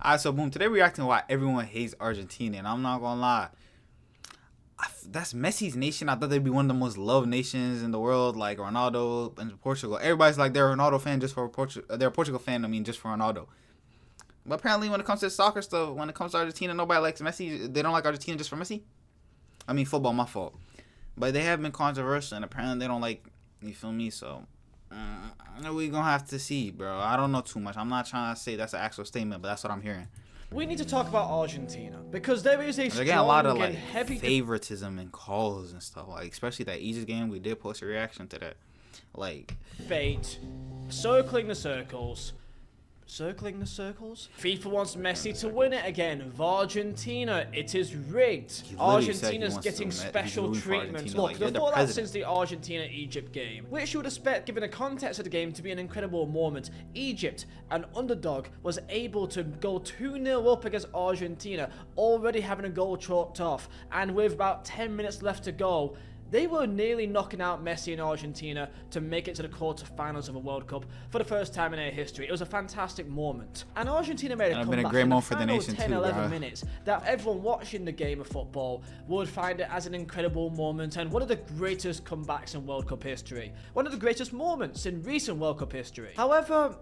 Alright, so boom. Today we're reacting to why everyone hates Argentina, and I'm not gonna lie. That's Messi's nation. I thought they'd be one of the most loved nations in the world, like Ronaldo and Portugal. Everybody's like they're a Ronaldo fan just for Portugal. They're a Portugal fan. I mean, just for Ronaldo. But apparently, when it comes to soccer stuff, when it comes to Argentina, nobody likes Messi. They don't like Argentina just for Messi. I mean, football, my fault. But they have been controversial, and apparently they don't like. You feel me? So we gonna have to see, bro. I don't know too much. I'm not trying to say that's an actual statement, but that's what I'm hearing. We need to talk about Argentina because there is a They're getting a lot of like heavy favoritism and calls and stuff, like especially that Egypt game. We did post a reaction to that, like fate, circling the circles. FIFA wants Messi to win it again. Argentina, it is rigged. Argentina's getting special treatment. Look, they thought that since the Argentina-Egypt game, which you would expect, given the context of the game, to be an incredible moment. Egypt, an underdog, was able to go 2-0 up against Argentina, already having a goal chalked off, and with about 10 minutes left to go, they were nearly knocking out Messi and Argentina to make it to the quarterfinals of a World Cup for the first time in their history. It was a fantastic moment. And Argentina made a comeback in the final 10-11 minutes that everyone watching the game of football would find it as an incredible moment and one of the greatest comebacks in World Cup history. One of the greatest moments in recent World Cup history. However,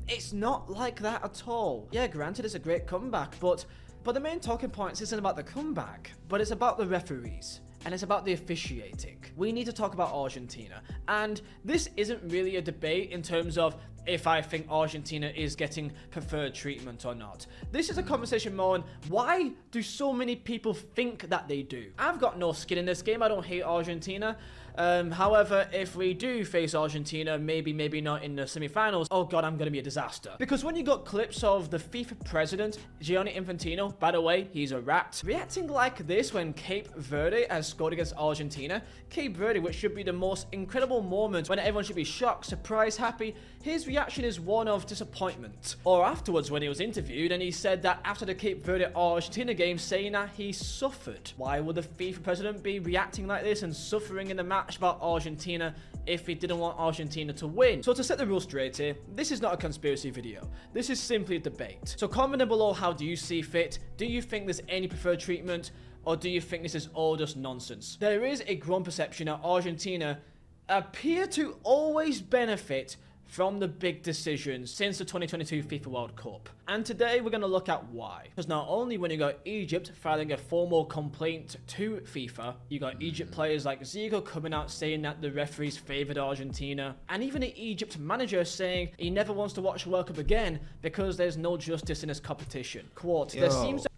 it's not like that at all. Yeah, granted, it's a great comeback, but the main talking points isn't about the comeback, but it's about the referees. And it's about the officiating. We need to talk about Argentina. And this isn't really a debate in terms of if I think Argentina is getting preferred treatment or not. This is a conversation more on why do so many people think that they do. I've got no skin in this game. I don't hate Argentina. However, if we do face Argentina, maybe not in the semi-finals, oh god, I'm going to be a disaster. Because when you got clips of the FIFA president, Gianni Infantino, by the way, he's a rat, reacting like this when Cape Verde has scored against Argentina, Cape Verde, which should be the most incredible moment when everyone should be shocked, surprised, happy, his reaction is one of disappointment. Or afterwards when he was interviewed and he said that after the Cape Verde Argentina game, saying that he suffered. Why would the FIFA president be reacting like this and suffering in the match about Argentina if he didn't want Argentina to win? So to set the rules straight here, this is not a conspiracy video. This is simply a debate. So comment down below, how do you see fit? Do you think there's any preferred treatment? Or do you think this is all just nonsense? There is a growing perception that Argentina appear to always benefit from the big decisions since the 2022 FIFA World Cup. And today we're going to look at why. Because not only when you got Egypt filing a formal complaint to FIFA, you got Egypt players like Zico coming out saying that the referees favoured Argentina, and even the Egypt manager saying he never wants to watch the World Cup again because there's no justice in this competition. Quote, there seems to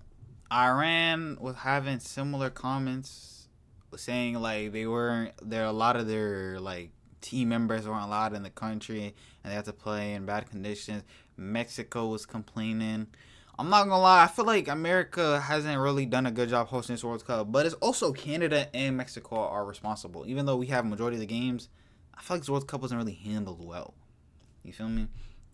Iran was having similar comments saying like a lot of their like team members weren't allowed in the country and they had to play in bad conditions. Mexico was complaining. I'm not gonna lie, I feel like America hasn't really done a good job hosting this World Cup, but it's also Canada and Mexico are responsible. Even though we have a majority of the games, I feel like this World Cup wasn't really handled well. You feel me?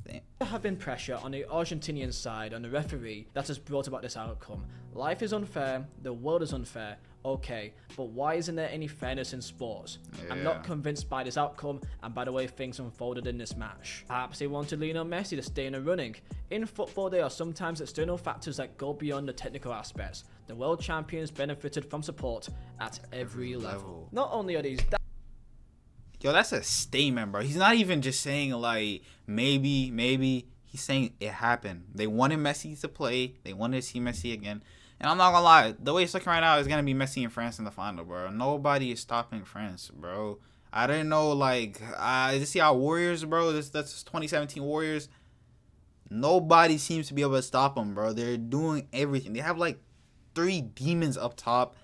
There have been pressure on the Argentinian side on the referee that has brought about this outcome. Life is unfair, the world is unfair, okay, but why isn't there any fairness in sports? Yeah. I'm not convinced by this outcome and by the way things unfolded in this match. Perhaps they wanted Lionel Messi to stay in the running. In football, there are sometimes external factors that go beyond the technical aspects. The world champions benefited from support at every level. Not only are these Yo, that's a statement, bro. He's not even just saying, like, maybe. He's saying it happened. They wanted Messi to play. They wanted to see Messi again. And I'm not going to lie. The way it's looking right now is going to be Messi and France in the final, bro. Nobody is stopping France, bro. I didn't know, like, you see our Warriors, bro. That's 2017 Warriors. Nobody seems to be able to stop them, bro. They're doing everything. They have, like, 3 demons up top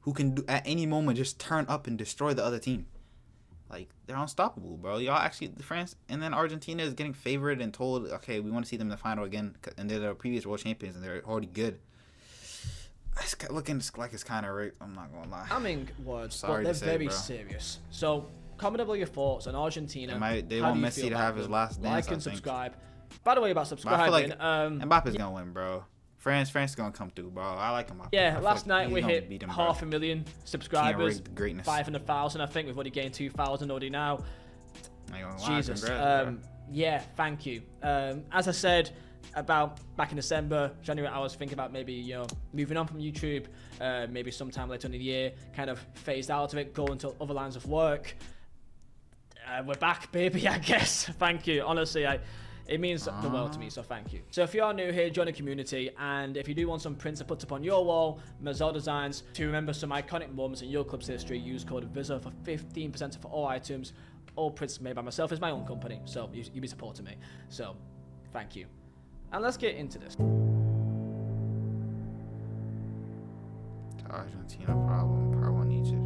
who can, at any moment, just turn up and destroy the other team. Like, they're unstoppable, bro. Y'all actually, France and then Argentina is getting favored and told, okay, we want to see them in the final again. And they're the previous world champions and they're already good. It's looking like it's kind of rigged. I'm not going to lie. I mean, words, but they're very serious. So, comment below your thoughts on Argentina. They want Messi to have his last dance, like and subscribe. By the way, about subscribing. I feel like Mbappe's going to win, bro. France is going to come through, bro. I like him. Yeah, last night we hit 500,000 subscribers, 500,000. I think we've already gained 2,000 already now. Jesus. Yeah, thank you. As I said, about back in December, January, I was thinking about maybe, you know, moving on from YouTube, maybe sometime later in the year, kind of phased out of it, go into other lines of work. We're back, baby, I guess. Thank you. Honestly, it means the world to me, so thank you. So if you are new here, join the community, and if you do want some prints to put up on your wall, Mazel designs, to remember some iconic moments in your club's history, use code VIZA for 15% off all items. All prints made by myself. Is my own company, so you'll be supporting me. So, thank you. And let's get into this. Argentina problem, part 1 Egypt.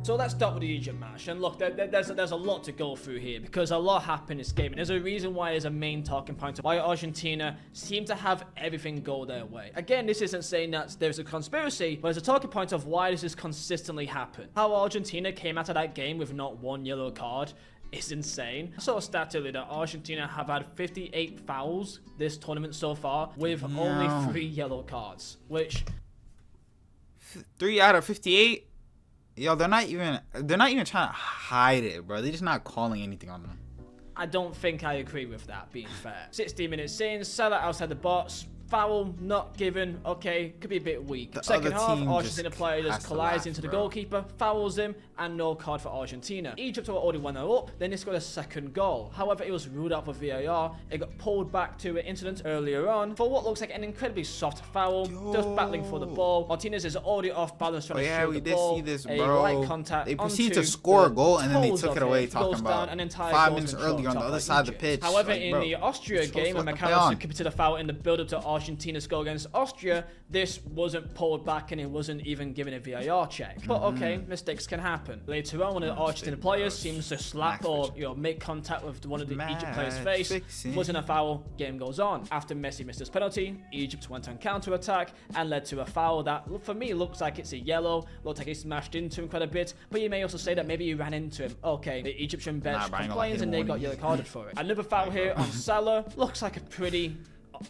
So let's start with the Egypt match. And look, there's a lot to go through here because a lot happened in this game. And there's a reason why there's a main talking point of why Argentina seem to have everything go their way. Again, this isn't saying that there's a conspiracy, but there's a talking point of why does this consistently happen. How Argentina came out of that game with not one yellow card is insane. I saw a stat earlier that Argentina have had 58 fouls this tournament so far with only 3 yellow cards, which 3 out of 58. Yo, they're not even trying to hide it, bro. They're just not calling anything on them. I don't think I agree with that, being fair. 16 minutes in, Salah outside the box. Foul not given. Okay, could be a bit weak. The Second half, other team Argentina player just collides into the goalkeeper, fouls him, and no card for Argentina. Egypt were already 1-0 up, then they scored a second goal. However, it was ruled out for VAR. It got pulled back to an incident earlier on for what looks like an incredibly soft foul. Just battling for the ball. Martinez is already off balance trying to shoot the ball. We did see this, bro. Light contact. They proceeded to score a goal and then they took it away, talking about 5 minutes earlier on the other side of the pitch. However, in the Austria game, when McAllister committed a foul in the build-up to Argentina's goal against Austria, this wasn't pulled back and it wasn't even given a VAR check. But okay, mistakes can happen. Later on, one of the Argentina players seems to slap or make contact with one of the Egypt players' face. Wasn't a foul, game goes on. After Messi missed his penalty, Egypt went on counter-attack and led to a foul that, for me, looks like it's a yellow. Looked like he smashed into him quite a bit, but you may also say that maybe he ran into him. Okay, the Egyptian bench complains and they got yellow carded for it. Another foul here on Salah. Looks like a pretty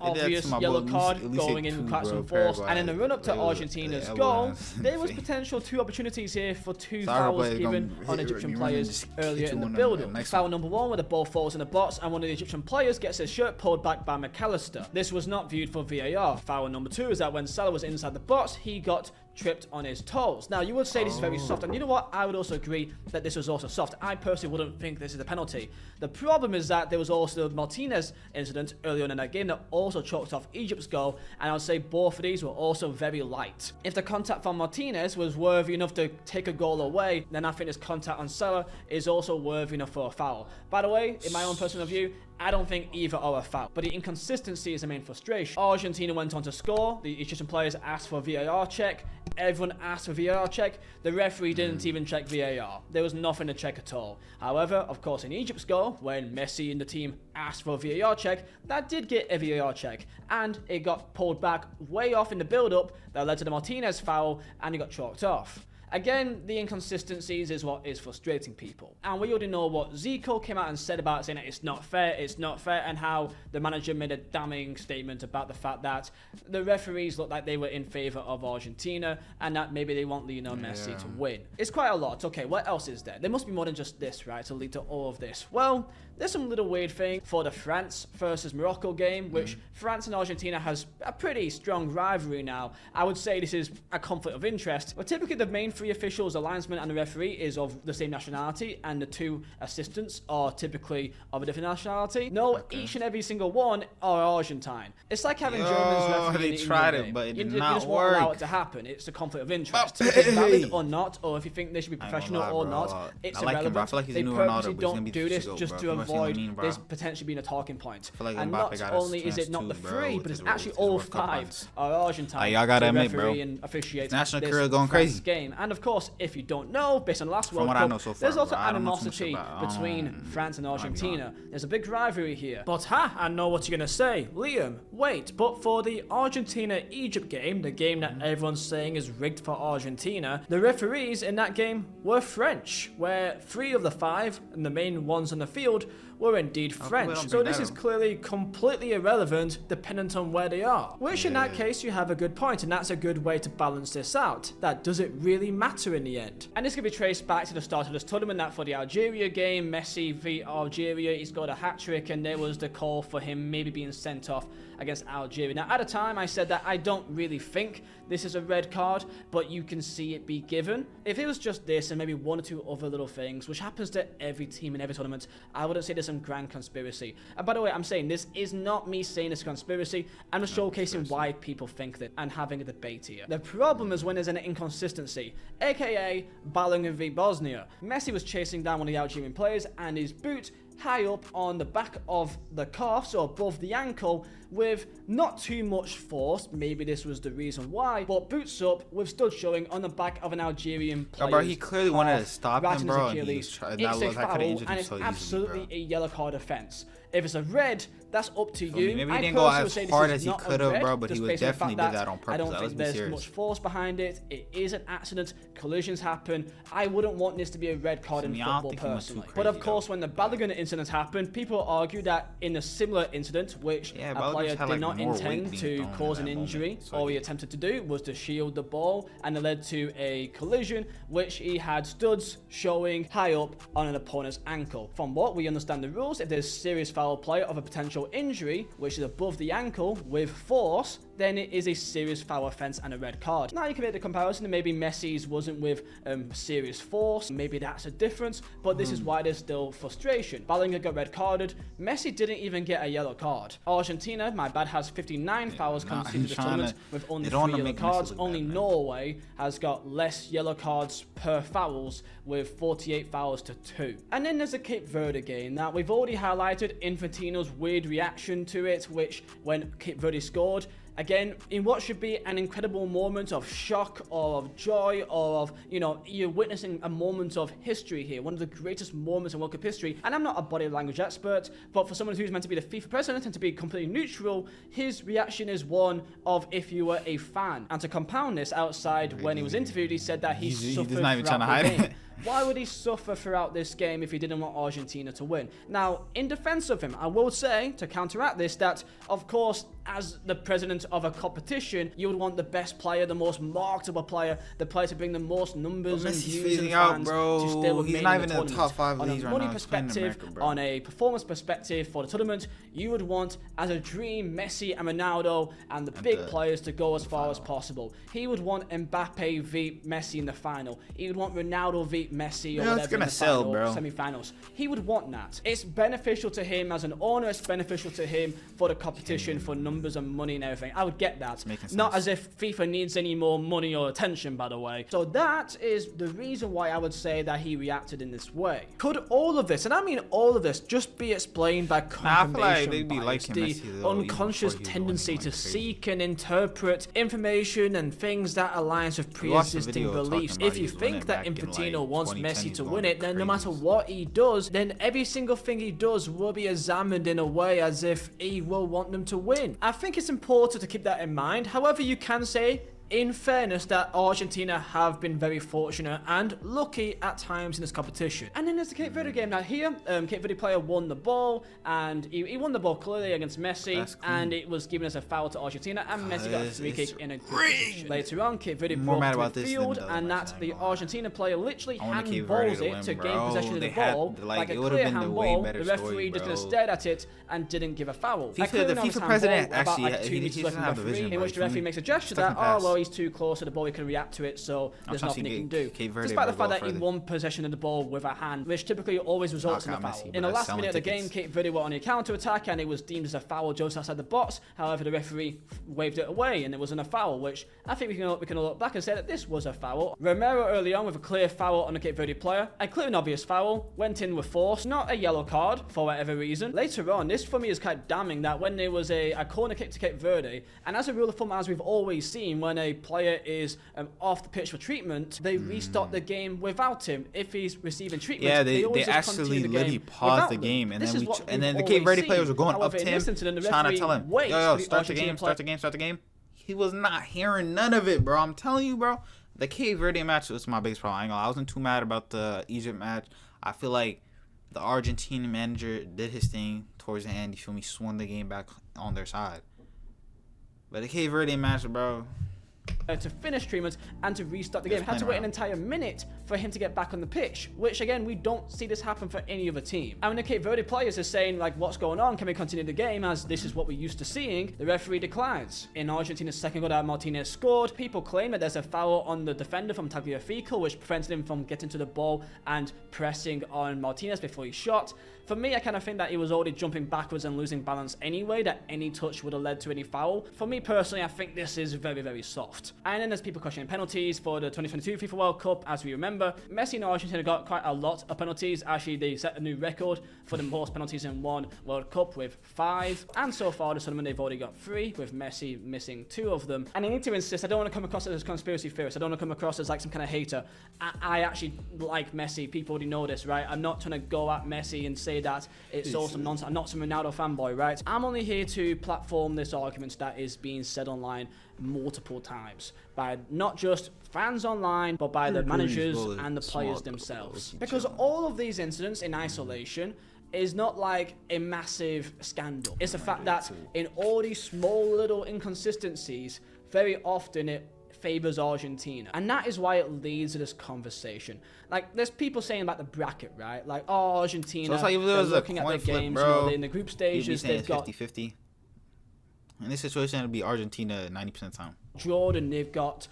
obvious yellow card going in with quite some force, and in the run-up to Argentina's goal, there was potential 2 opportunities here for 2 fouls given on Egyptian players earlier in the build-up. Foul number 1 where the ball falls in the box and one of the Egyptian players gets his shirt pulled back by McAllister. This was not viewed for VAR. Foul number 2 is that when Salah was inside the box, he got tripped on his toes. Now, you would say this is very soft, and you know what? I would also agree that this was also soft. I personally wouldn't think this is a penalty. The problem is that there was also the Martinez incident earlier on in that game that also chalked off Egypt's goal, and I would say both of these were also very light. If the contact from Martinez was worthy enough to take a goal away, then I think this contact on Salah is also worthy enough for a foul. By the way, in my own personal view, I don't think either are a foul, but the inconsistency is the main frustration. Argentina went on to score. The Egyptian players asked for a VAR check. Everyone asked for a VAR check. The referee didn't even check VAR. There was nothing to check at all. However, of course, in Egypt's goal, when Messi and the team asked for a VAR check, that did get a VAR check, and it got pulled back way off in the build-up that led to the Martinez foul, and it got chalked off. Again, the inconsistencies is what is frustrating people. And we already know what Zico came out and said about it, saying that it's not fair, and how the manager made a damning statement about the fact that the referees looked like they were in favour of Argentina, and that maybe they want Lionel Messi to win. It's quite a lot. Okay, what else is there? There must be more than just this, right, to lead to all of this. Well, there's some little weird thing for the France versus Morocco game, which France and Argentina has a pretty strong rivalry now. I would say this is a conflict of interest, but typically the main 3 officials, the linesman and the referee, is of the same nationality, and the 2 assistants are typically of a different nationality. No, each and every single one are Argentine. It's like having Germans refereeing the England game. But it you did not just work. won't allow it to happen. It's a conflict of interest. If it's valid or not, or if you think they should be professional or not, it's irrelevant. I feel like he's they a new purposely Ronaldo, don't do this just to avoid this potentially being a talking point. And not only is it not the 3, but it's actually all 5 are Argentine. Y'all gotta admit, bro. And officiate national this career going crazy game. And of course, if you don't know, based on the last World Cup, there's also animosity between France and Argentina. There's a big rivalry here. But I know what you're gonna say, Liam. Wait, but for the Argentina-Egypt game, the game that everyone's saying is rigged for Argentina, the referees in that game were French, where 3 of the 5, and the main ones on the field, were indeed French. So this is clearly completely irrelevant dependent on where they are. Which in that case you have a good point, and that's a good way to balance this out. That does it really matter in the end? And this can be traced back to the start of this tournament, that for the Algeria game, Messi v Algeria, he scored a hat-trick, and there was the call for him maybe being sent off against Algeria. Now, at the time, I said that I don't really think this is a red card, but you can see it be given. If it was just this and maybe one or two other little things, which happens to every team in every tournament, I wouldn't say there's some grand conspiracy. And by the way, I'm saying this is not me saying it's a conspiracy. I'm just showcasing why people think that and having a debate here. The problem is when there's an inconsistency, aka Balogun v Bosnia. Messi was chasing down one of the Algerian players, and his boot high up on the back of the calf, so above the ankle, with not too much force. Maybe this was the reason why, but boots up with stud showing on the back of an Algerian player. Bro, he clearly wanted to stop him, bro. And it's a foul, and it's absolutely a yellow card offense. If it's a red, that's up to you. Maybe he didn't go as hard as he could have, bro, but he would definitely did that on purpose. I don't think there's much force behind it. It is an accident. Collisions happen. I wouldn't want this to be a red card in football personally. But of course, when the Balogun incident happened, people argue that in a similar incident, which a player did not intend to cause an injury, all he attempted to do was to shield the ball, and it led to a collision, which he had studs showing high up on an opponent's ankle. From what we understand the rules, if there's serious foul play of a potential injury, which is above the ankle with force, then it is a serious foul offense and a red card. Now you can make the comparison and maybe Messi's wasn't with serious force. Maybe that's a difference, but this is why there's still frustration. Balogun got red carded. Messi didn't even get a yellow card. Argentina, my bad, has 59 fouls conceded this tournament with only 3 yellow cards. Only Norway has got less yellow cards per fouls with 48 fouls to 2. And then there's the Cape Verde game. Now we've already highlighted Infantino's weird reaction to it, which when Cape Verde scored, again, in what should be an incredible moment of shock or of joy or of, you know, you're witnessing a moment of history here, one of the greatest moments in World Cup history. And I'm not a body language expert, but for someone who's meant to be the FIFA president and to be completely neutral, his reaction is one of if you were a fan. And to compound this, outside when he was interviewed, he said that he suffered throughout the game. Why would he suffer throughout this game if he didn't want Argentina to win? Now, in defense of him, I will say, to counteract this, that, of course, as the president of a competition, you would want the best player, the most marketable player, the player to bring the most numbers and views and fans to still remain in the tournament. Top 5 on a money perspective, on a performance perspective for the tournament, you would want, as a dream, Messi and Ronaldo and the big players to go as far as possible. He would want Mbappe v Messi in the final. He would want Ronaldo v Messi or whatever in the final, semi-finals. He would want that. It's beneficial to him as an owner. It's beneficial to him for the competition, for numbers and money and everything. I would get that. Not as if FIFA needs any more money or attention, by the way. So that is the reason why I would say that he reacted in this way. Could all of this, and I mean all of this, just be explained by confirmation bias, the unconscious tendency to seek and interpret information and things that aligns with pre-existing beliefs? If you think that Infantino wants Messi to win it, then no matter what he does, then every single thing he does will be examined in a way as if he will want them to win. I think it's important to keep that in mind. However, you can say, in fairness, that Argentina have been very fortunate and lucky at times in this competition. And then there's the Cape Verde game. Now here, Cape Verde player won the ball, and he won the ball clearly against Messi, and it was given as a foul to Argentina, and Messi got a free kick in a good position. Later on, Cape Verde brought to the field, and that the Argentina player literally handballs it to gain possession of the ball, like a clear handball. The referee just stared at it and didn't give a foul. The FIFA president actually, he doesn't have the vision, in which the referee makes a gesture that, oh well, he's too close to the ball, he can react to it, so there's nothing he can do. Despite the fact that he won possession of the ball with a hand, which typically always results in a foul. In the last minute of the game, Cape Verde were on a counter-attack, and it was deemed as a foul just outside the box. However, the referee waved it away, and it wasn't a foul, which I think we can look back and say that this was a foul. Romero early on with a clear foul on the Cape Verde player, a clear and obvious foul, went in with force, not a yellow card for whatever reason. Later on, this for me is quite damning, that when there was a corner kick to Cape Verde, and as a rule of thumb, as we've always seen, when a player is off the pitch for treatment, they restart the game without him. If he's receiving treatment, yeah, they actually literally paused the game, and then the Cape Verde players were going up to him, trying to tell him, yo, start the game. He was not hearing none of it, bro. I'm telling you, bro. The Cape Verde match was my biggest problem. I wasn't too mad about the Egypt match. I feel like the Argentine manager did his thing towards the end. You feel me? Swung the game back on their side. But the Cape Verde match, bro. To finish treatment and to restart the game. Had to wait an entire minute for him to get back on the pitch, which again, we don't see this happen for any other team. And when the Cape Verde players are saying like, what's going on? Can we continue the game as this is what we're used to seeing? The referee declines. In Argentina's second goal that Martinez scored, people claim that there's a foul on the defender from Tagliafico, which prevented him from getting to the ball and pressing on Martinez before he shot. For me, I kind of think that he was already jumping backwards and losing balance anyway, that any touch would have led to any foul. For me personally, I think this is very, very soft. And then there's people questioning penalties for the 2022 FIFA World Cup. As we remember, Messi and Argentina got quite a lot of penalties. Actually, they set a new record for the most penalties in one World Cup with 5. And so far this tournament, they've already got 3, with Messi missing 2 of them. And I need to insist, I don't want to come across as a conspiracy theorist. I don't want to come across as like some kind of hater. I actually like Messi. People already know this, right? I'm not trying to go at Messi and say that it's all some nonsense. I'm not some Ronaldo fanboy, right? I'm only here to platform this argument that is being said online multiple times by not just fans online, but by the managers and the players themselves. Because all of these incidents in isolation is not like a massive scandal. It's the fact that in all these small little inconsistencies, very often it favors Argentina, and that is why it leads to this conversation. Like, there's people saying about the bracket, right? Like, oh, Argentina, so it's like if there was looking at the games, bro, you know, in the group stages, they've got 50-50. In this situation, it'll be Argentina 90% of the time. Jordan, they've got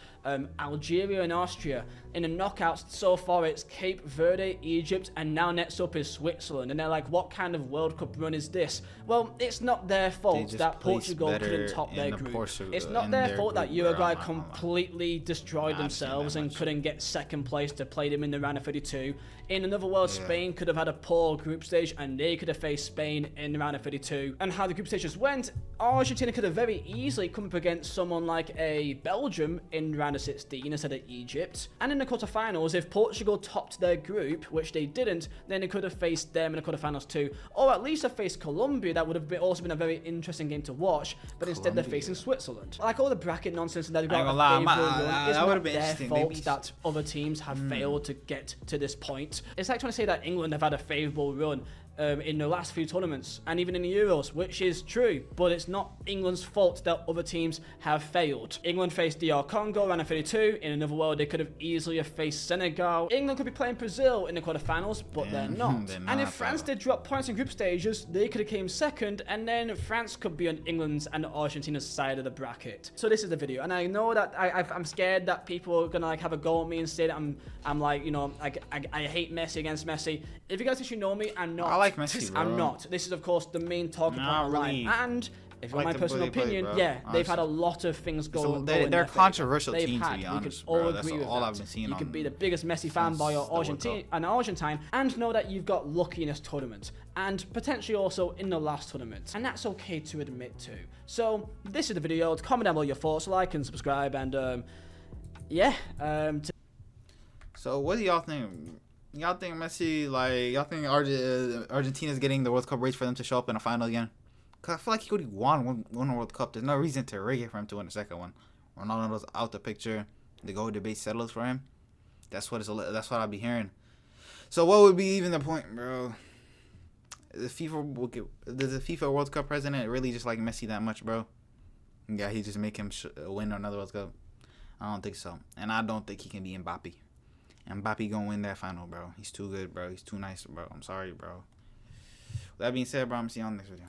Algeria and Austria. In the knockouts so far, it's Cape Verde, Egypt, and now next up is Switzerland. And they're like, what kind of World Cup run is this? Well, it's not their fault that Portugal couldn't top their group. It's not their fault that Uruguay completely destroyed themselves and couldn't get second place to play them in the round of 32. In another world, Spain could have had a poor group stage and they could have faced Spain in the round of 32. And how the group stages went, Argentina could have very easily come up against someone like a Belgium in the round of 16 instead of Egypt. And in the quarterfinals, if Portugal topped their group, which they didn't, then they could have faced them in the quarterfinals too. Or at least have faced Colombia. That would have also been a very interesting game to watch. But instead they're facing Switzerland. Like all the bracket nonsense that they've got it's not their fault that other teams have failed to get to this point. It's like trying to say that England have had a favourable run in the last few tournaments and even in the Euros, which is true, but it's not England's fault that other teams have failed. England faced DR Congo round of 32. In another world, they could have easily faced Senegal. England could be playing Brazil in the quarterfinals, but they're not. And if France did drop points in group stages, they could have came second, and then France could be on England's and Argentina's side of the bracket. So this is the video, and I know that I'm scared that people are gonna like have a go at me and say that I'm like, you know, I hate Messi against Messi. If you guys actually know me, I'm not. I like Messi, bro. I'm not. This is, of course, the main talking point online. And if you want my personal opinion, they've had a lot of things going. They're a controversial team, to be honest, bro. That's all I've been seeing. You could be the biggest Messi fanboy or Argentine, and know that you've got lucky in this tournament, and potentially also in the last tournament, and that's okay to admit to. So this is the video. Comment down below your thoughts, like and subscribe, and so what do y'all think? Y'all think Messi, like, y'all think Argentina's getting the World Cup race for them to show up in a final again? Because I feel like he already won one World Cup. There's no reason to rig it for him to win the second one. Ronaldo's out the picture. The goal debate settles for him. That's what I'll be hearing. So what would be even the point, bro? Does the FIFA World Cup president really just like Messi that much, bro? Yeah, he just make him win another World Cup. I don't think so. And I don't think he can be Mbappe. Mbappe gonna win that final, bro. He's too good, bro. He's too nice, bro. I'm sorry, bro. With that being said, bro, I'm seeing you on the next video.